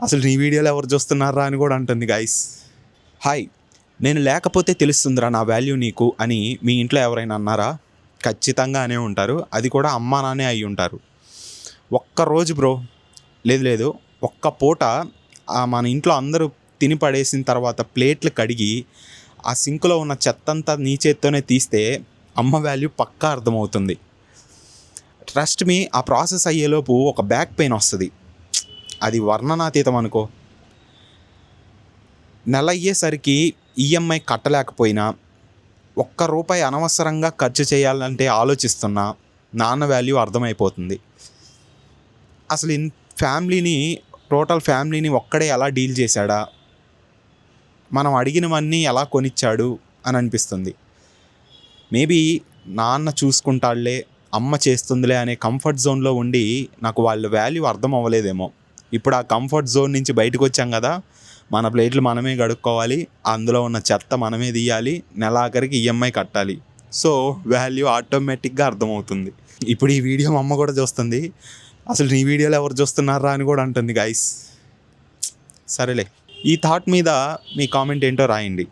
అసలు నీ వీడియోలు ఎవరు చూస్తున్నారా అని కూడా అంటుంది గైస్. హాయ్, నేను లేకపోతే తెలుస్తుందిరా నా వాల్యూ నీకు అని మీ ఇంట్లో ఎవరైనా అన్నారా? ఖచ్చితంగా అనే ఉంటారు. అది కూడా అమ్మా నాన్నే అయి ఉంటారు. ఒక్కరోజు బ్రో, లేదు ఒక్క పూట మన ఇంట్లో అందరూ తిని పడేసిన తర్వాత ప్లేట్లు కడిగి ఆ సింక్లో ఉన్న చెత్తంతా నీ చేత్తోనే తీస్తే అమ్మ వాల్యూ పక్కా అర్థమవుతుంది. ట్రస్ట్ మీ, ఆ ప్రాసెస్ అయ్యేలోపు ఒక బ్యాక్ పెయిన్ వస్తుంది. అది వర్ణనాతీతం అనుకో. నెల అయ్యేసరికి ఈఎంఐ కట్టలేకపోయినా, ₹1 అనవసరంగా ఖర్చు చేయాలంటే ఆలోచిస్తున్నా నాన్న వాల్యూ అర్థమైపోతుంది. అసలు టోటల్ ఫ్యామిలీని ఒక్కడే ఎలా డీల్ చేశాడా, మనం అడిగినవన్నీ ఎలా కొనిచ్చాడు అని అనిపిస్తుంది. మేబీ నాన్న చూసుకుంటాడులే, అమ్మ చేస్తుందిలే అనే కంఫర్ట్ జోన్లో ఉండి నాకు వాళ్ళ వాల్యూ అర్థం అవ్వలేదేమో. ఇప్పుడు ఆ కంఫర్ట్ జోన్ నుంచి బయటకు వచ్చాం కదా, మన ప్లేట్లు మనమే కడుక్కోవాలి, అందులో ఉన్న చెత్త మనమే తీయాలి, నెలాఖరికి ఈఎంఐ కట్టాలి. సో వాల్యూ ఆటోమేటిక్గా అర్థమవుతుంది. ఇప్పుడు ఈ వీడియో మా అమ్మ కూడా చూస్తుంది. అసలు నీ వీడియోలు ఎవరు చూస్తున్నారా అని కూడా అంటుంది గైస్. సరేలే, ఈ థాట్ మీద మీ కామెంట్ ఏంటో రాయండి.